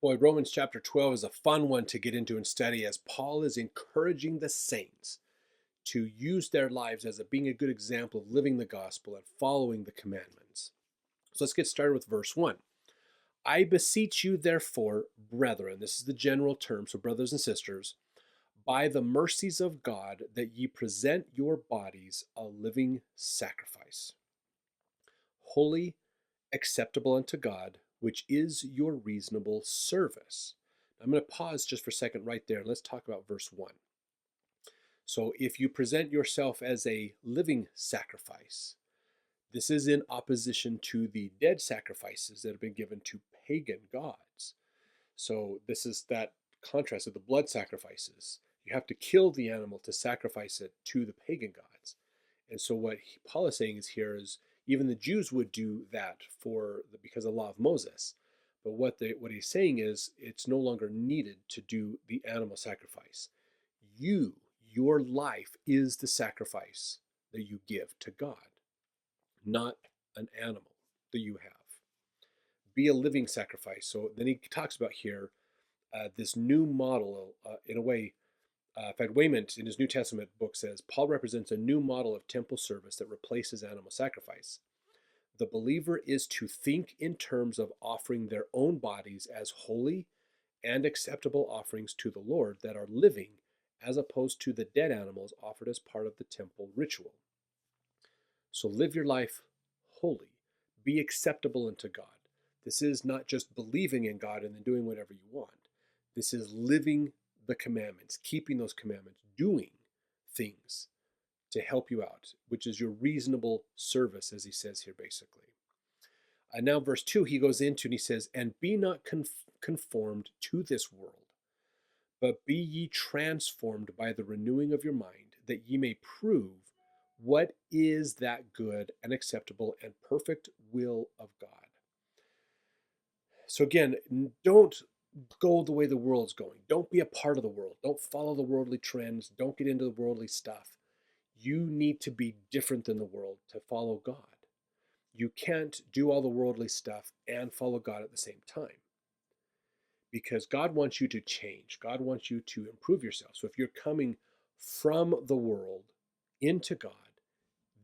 Boy, Romans chapter 12 is a fun one to get into and study as Paul is encouraging the saints to use their lives as being a good example of living the gospel and following the commandments. So let's get started with verse 1. I beseech you, therefore, brethren, this is the general term, so brothers and sisters, by the mercies of God, that ye present your bodies a living sacrifice, holy, acceptable unto God, which is your reasonable service. I'm going to pause just for a second right there. Let's talk about verse 1. So if you present yourself as a living sacrifice, this is in opposition to the dead sacrifices that have been given to pagan gods. So this is that contrast of the blood sacrifices. You have to kill the animal to sacrifice it to the pagan gods. And so what Paul is saying is here is even the Jews would do that because of the law of Moses. But what he's saying is it's no longer needed to do the animal sacrifice. Your life is the sacrifice that you give to God, not an animal that you have. Be a living sacrifice. So then he talks about here this new model, in a way. In fact, Wayment in his New Testament book says, Paul represents a new model of temple service that replaces animal sacrifice. The believer is to think in terms of offering their own bodies as holy and acceptable offerings to the Lord that are living, as opposed to the dead animals offered as part of the temple ritual. So live your life holy. Be acceptable unto God. This is not just believing in God and then doing whatever you want. This is living the commandments, keeping those commandments, doing things to help you out, which is your reasonable service, as he says here, basically. Now, verse 2, he goes into and he says, and be not conformed to this world, but be ye transformed by the renewing of your mind, that ye may prove what is that good and acceptable and perfect will of God. So again, don't go the way the world's going. Don't be a part of the world. Don't follow the worldly trends. Don't get into the worldly stuff. You need to be different than the world to follow God. You can't do all the worldly stuff and follow God at the same time, because God wants you to change. God wants you to improve yourself. So if you're coming from the world into God,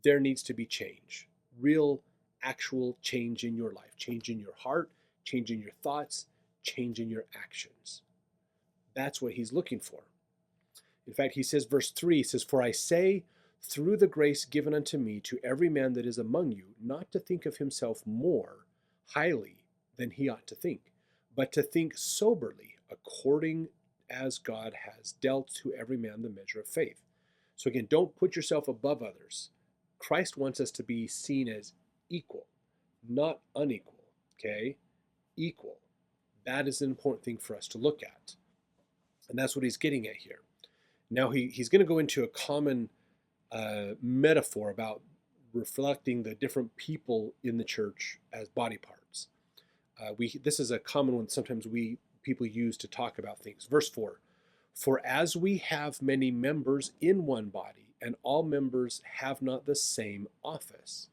there needs to be change. Real, actual change in your life. Change in your heart, change in your thoughts, change in your actions. That's what he's looking for. In fact, he says, verse 3, he says, for I say, through the grace given unto me, to every man that is among you, not to think of himself more highly than he ought to think, but to think soberly, according as God has dealt to every man the measure of faith. So again, don't put yourself above others. Christ wants us to be seen as equal, not unequal, okay? Equal. That is an important thing for us to look at. And that's what he's getting at here. Now he's going to go into a common metaphor about reflecting the different people in the church as body parts. This is a common one sometimes people use to talk about things. Verse 4, for as we have many members in one body, and all members have not the same office.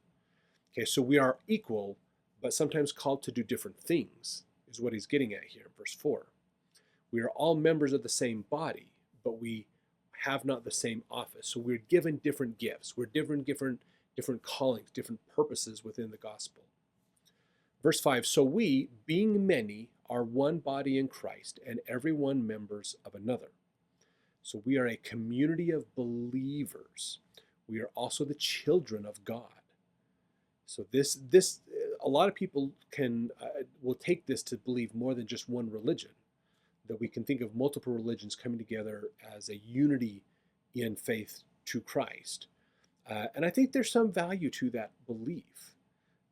Okay, so we are equal, but sometimes called to do different things, is what he's getting at here in verse 4. We are all members of the same body, but we have not the same office. So we're given different gifts. We're different callings, different purposes within the gospel. Verse 5, so we, being many, are one body in Christ, and every one members of another. So we are a community of believers. We are also the children of God. So this a lot of people will take this to believe more than just one religion, that we can think of multiple religions coming together as a unity in faith to Christ. And I think there's some value to that belief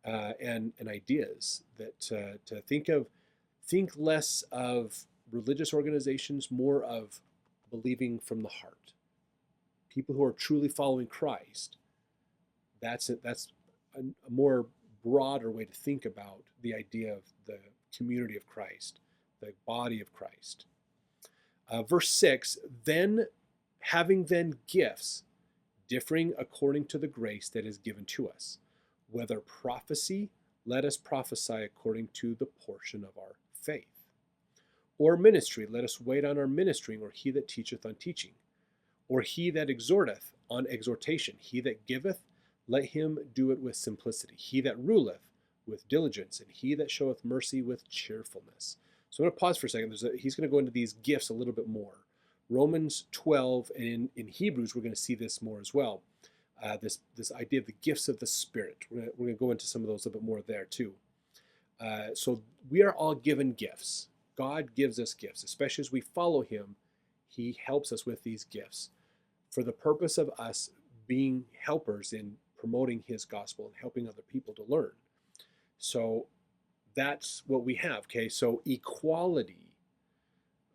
and ideas that to think less of religious organizations, more of believing from the heart. People who are truly following Christ, that's a more broader way to think about the idea of the community of Christ, the body of Christ. Verse 6, then having gifts differing according to the grace that is given to us, whether prophecy, let us prophesy according to the portion of our faith. Or ministry, let us wait on our ministering, or he that teacheth on teaching, or he that exhorteth on exhortation. He that giveth, let him do it with simplicity. He that ruleth, with diligence, and he that showeth mercy with cheerfulness. So I'm going to pause for a second. He's going to go into these gifts a little bit more. Romans 12, and in Hebrews, we're going to see this more as well. This idea of the gifts of the Spirit. We're going to go into some of those a little bit more there too. So we are all given gifts. God gives us gifts, especially as we follow him. He helps us with these gifts for the purpose of us being helpers in promoting his gospel and helping other people to learn. So that's what we have. Okay, so equality.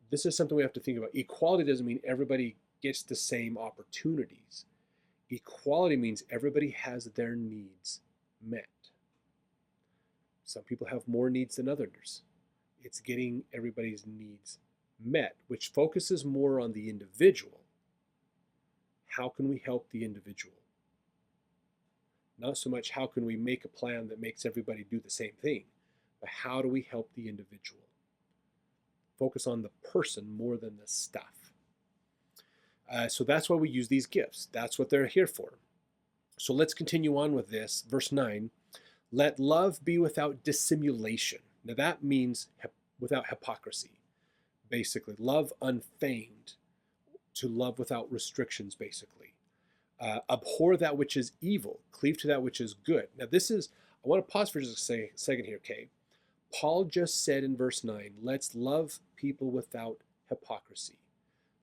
This is something we have to think about. Equality doesn't mean everybody gets the same opportunities. Equality means everybody has their needs met. Some people have more needs than others. It's getting everybody's needs met, which focuses more on the individual. How can we help the individual? Not so much how can we make a plan that makes everybody do the same thing, but how do we help the individual? Focus on the person more than the stuff. So that's why we use these gifts. That's what they're here for. So let's continue on with this. Verse 9, let love be without dissimulation. Now that means without hypocrisy, basically. Love unfeigned, to love without restrictions, basically. Abhor that which is evil, cleave to that which is good. Now I want to pause for just a second here, okay? Paul just said in verse 9, let's love people without hypocrisy.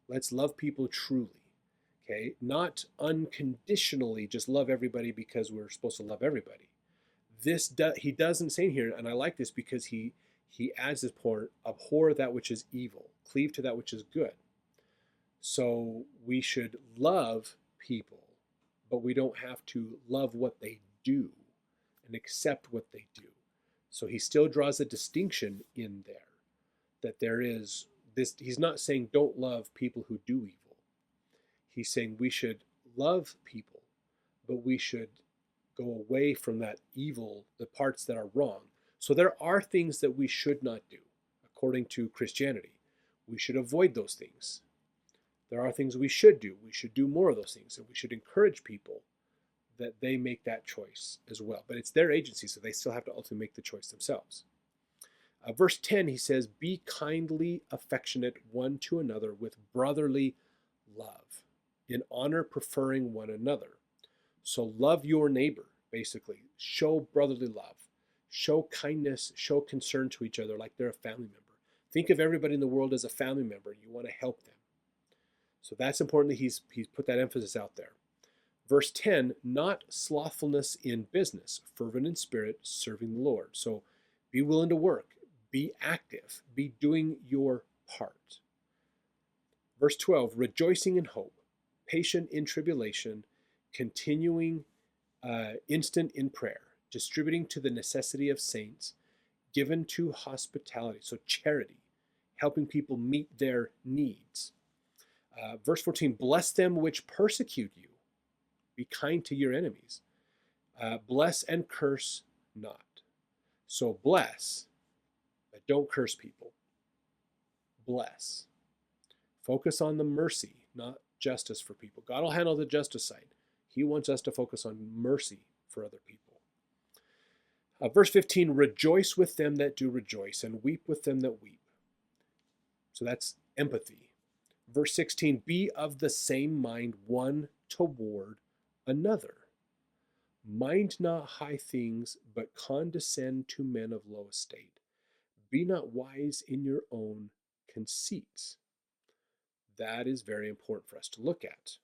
Let's love people truly, okay? Not unconditionally just love everybody because we're supposed to love everybody. He doesn't say here, and I like this because he adds this part, abhor that which is evil, cleave to that which is good. So we should love people, but we don't have to love what they do and accept what they do. So he still draws a distinction in there, that there is this. He's not saying don't love people who do evil. He's saying we should love people, but we should go away from that evil, the parts that are wrong. So there are things that we should not do, according to Christianity. We should avoid those things. There are things we should do. We should do more of those things, and we should encourage people that they make that choice as well. But it's their agency, so they still have to ultimately make the choice themselves. Verse 10, he says, be kindly affectionate one to another with brotherly love, in honor preferring one another. So love your neighbor, basically. Show brotherly love. Show kindness, show concern to each other like they're a family member. Think of everybody in the world as a family member. You want to help them. So that's important that he's put that emphasis out there. Verse 10, not slothfulness in business, fervent in spirit, serving the Lord. So be willing to work, be active, be doing your part. Verse 12, rejoicing in hope, patient in tribulation, continuing instant in prayer, distributing to the necessity of saints, given to hospitality, so charity, helping people meet their needs. Verse 14, bless them which persecute you. Be kind to your enemies. Bless and curse not. So bless, but don't curse people. Bless. Focus on the mercy, not justice for people. God will handle the justice side. He wants us to focus on mercy for other people. Verse 15, rejoice with them that do rejoice and weep with them that weep. So that's empathy. Verse 16, be of the same mind one toward another. Mind not high things, but condescend to men of low estate. Be not wise in your own conceits. That is very important for us to look at.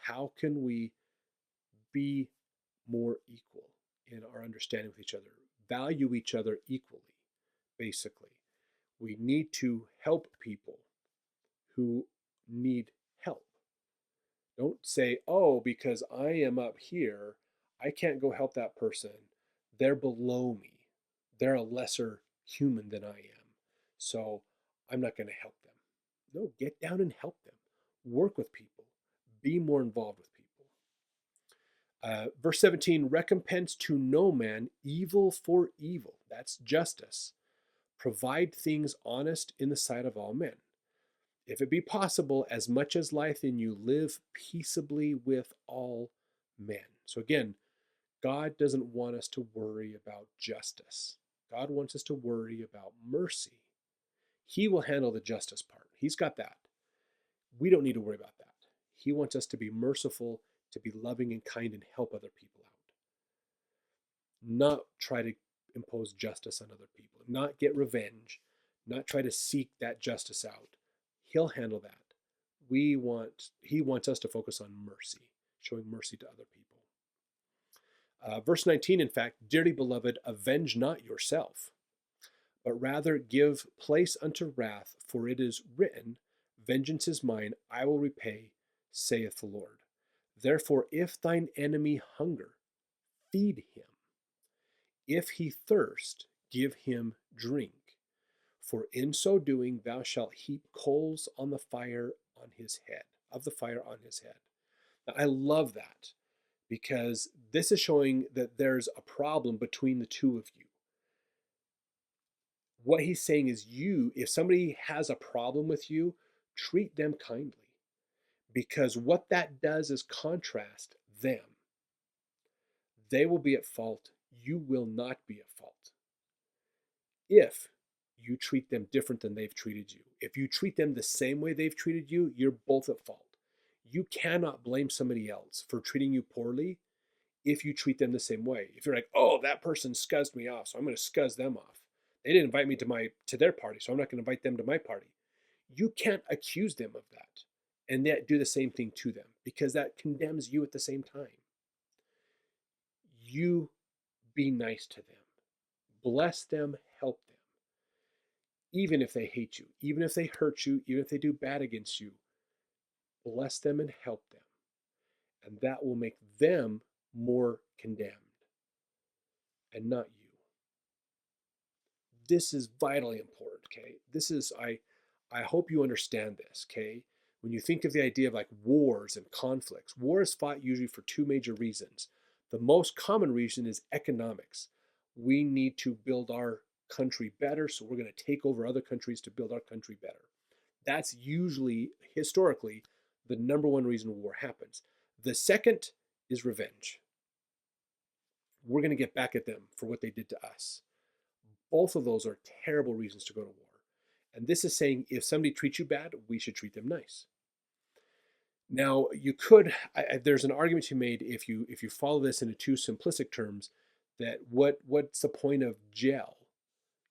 How can we be more equal in our understanding with each other? Value each other equally, basically. We need to help people who need help. Don't say, oh, because I am up here, I can't go help that person. They're below me. They're a lesser human than I am. So I'm not going to help them. No, get down and help them. Work with people. Be more involved with people. Verse 17, recompense to no man evil for evil. That's justice. Provide things honest in the sight of all men. If it be possible, as much as lieth in you, live peaceably with all men. So again, God doesn't want us to worry about justice. God wants us to worry about mercy. He will handle the justice part. He's got that. We don't need to worry about that. He wants us to be merciful, to be loving and kind, and help other people out. Not try to impose justice on other people, not get revenge, not try to seek that justice out. He'll handle that. He wants us to focus on mercy, showing mercy to other people. Verse 19, in fact, dearly beloved, avenge not yourself, but rather give place unto wrath, for it is written, vengeance is mine, I will repay, saith the Lord. Therefore, if thine enemy hunger, feed him. If he thirst, give him drink. For in so doing, thou shalt heap coals on the fire on his head, of the fire on his head. Now, I love that, because this is showing that there's a problem between the two of you. What he's saying is, if somebody has a problem with you, treat them kindly, because what that does is contrast them. They will be at fault. You will not be at fault. If you treat them different than they've treated you, if you treat them the same way they've treated you, you're both at fault. You cannot blame somebody else for treating you poorly if you treat them the same way. If you're like, oh, that person scuzzed me off, so I'm going to scuzz them off. They didn't invite me to their party, so I'm not going to invite them to my party. You can't accuse them of that and yet do the same thing to them, because that condemns you at the same time. You be nice to them. Bless them, help them. Even if they hate you, even if they hurt you, even if they do bad against you, bless them and help them. And that will make them more condemned and not you. This is vitally important, okay? I hope you understand this, okay? When you think of the idea of like wars and conflicts, war is fought usually for two major reasons. The most common reason is economics. We need to build our country better, so we're going to take over other countries to build our country better. That's usually, historically, the number one reason war happens. The second is revenge. We're going to get back at them for what they did to us. Both of those are terrible reasons to go to war. And this is saying if somebody treats you bad, we should treat them nice. Now, you could, there's an argument to be made if you follow this into too simplistic terms, that what's the point of jail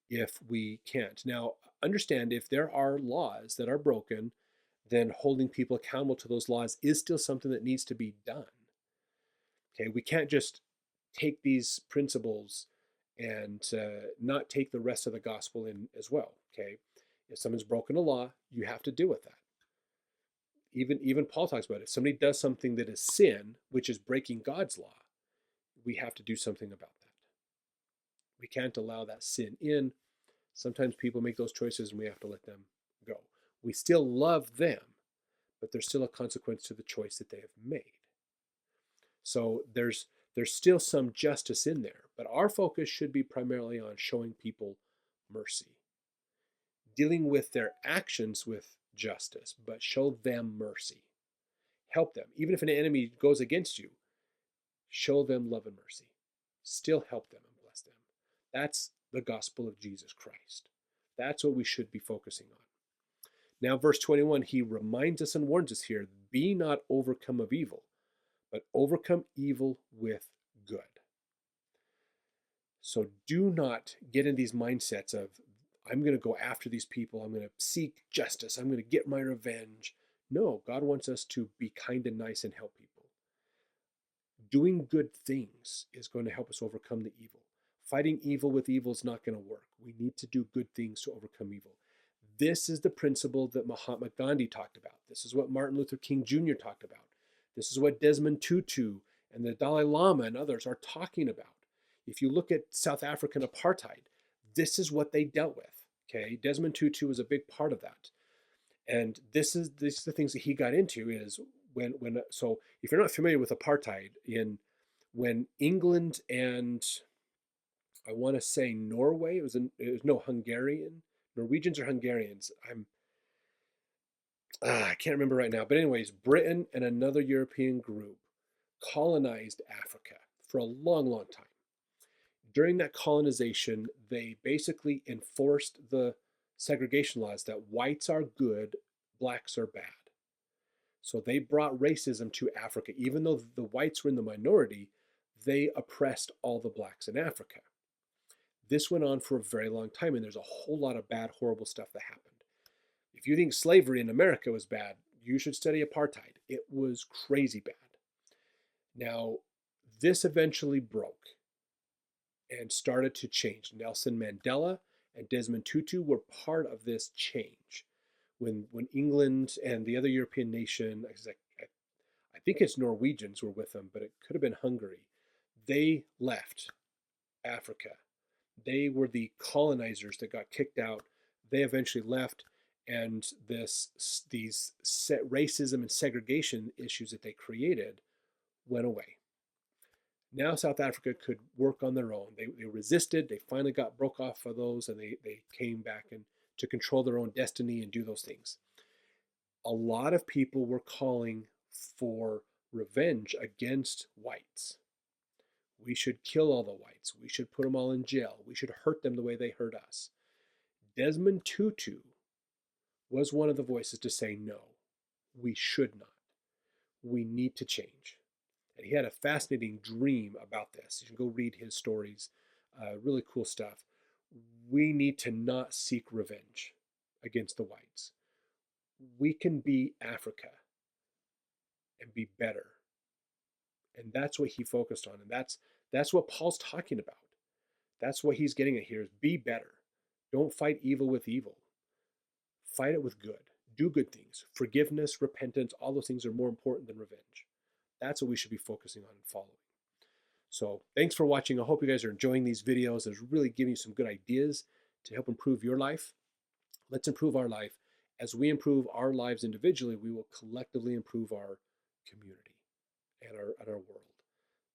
if we can't? Now, understand, if there are laws that are broken, then holding people accountable to those laws is still something that needs to be done. Okay, we can't just take these principles and not take the rest of the gospel in as well. Okay, if someone's broken a law, you have to deal with that. Even Paul talks about it. If somebody does something that is sin, which is breaking God's law, we have to do something about that. We can't allow that sin in. Sometimes people make those choices and we have to let them go. We still love them, but there's still a consequence to the choice that they have made. So there's still some justice in there, but our focus should be primarily on showing people mercy, dealing with their actions with justice, but show them mercy. Help them. Even if an enemy goes against you, show them love and mercy. Still help them and bless them. That's the gospel of Jesus Christ. That's what we should be focusing on. Now, verse 21, he reminds us and warns us here, be not overcome of evil, but overcome evil with good. So do not get in these mindsets of, I'm going to go after these people, I'm going to seek justice, I'm going to get my revenge. No, God wants us to be kind and nice and help people. Doing good things is going to help us overcome the evil. Fighting evil with evil is not going to work. We need to do good things to overcome evil. This is the principle that Mahatma Gandhi talked about. This is what Martin Luther King Jr. talked about. This is what Desmond Tutu and the Dalai Lama and others are talking about. If you look at South African apartheid, this is what they dealt with. Okay, Desmond Tutu was a big part of that. And this is the things that he got into is so if you're not familiar with apartheid, when England and I want to say Norway. It was no Hungarian. Norwegians or Hungarians. I can't remember right now. But anyways, Britain and another European group colonized Africa for a long, long time. During that colonization, they basically enforced the segregation laws that whites are good, blacks are bad. So they brought racism to Africa. Even though the whites were in the minority, they oppressed all the blacks in Africa. This went on for a very long time, and there's a whole lot of bad, horrible stuff that happened. If you think slavery in America was bad, you should study apartheid. It was crazy bad. Now, this eventually broke and started to change. Nelson Mandela and Desmond Tutu were part of this change. When England and the other European nation, I think it's Norwegians were with them, but it could have been Hungary, they left Africa. They were the colonizers that got kicked out. They eventually left, and these racism and segregation issues that they created went away. Now South Africa could work on their own. They resisted. They finally broke off of those, and they came back and to control their own destiny and do those things. A lot of people were calling for revenge against whites. We should kill all the whites. We should put them all in jail. We should hurt them the way they hurt us. Desmond Tutu was one of the voices to say, no, we should not. We need to change. And he had a fascinating dream about this. You can go read his stories. Really cool stuff. We need to not seek revenge against the whites. We can be Africa and be better. And that's what he focused on. And that's what Paul's talking about. That's what he's getting at here is be better. Don't fight evil with evil. Fight it with good. Do good things. Forgiveness, repentance, all those things are more important than revenge. That's what we should be focusing on and following. So thanks for watching. I hope you guys are enjoying these videos. It's really giving you some good ideas to help improve your life. Let's improve our life. As we improve our lives individually, we will collectively improve our community and our world.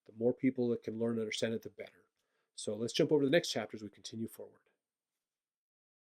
The more people that can learn and understand it, the better. So let's jump over to the next chapter as we continue forward.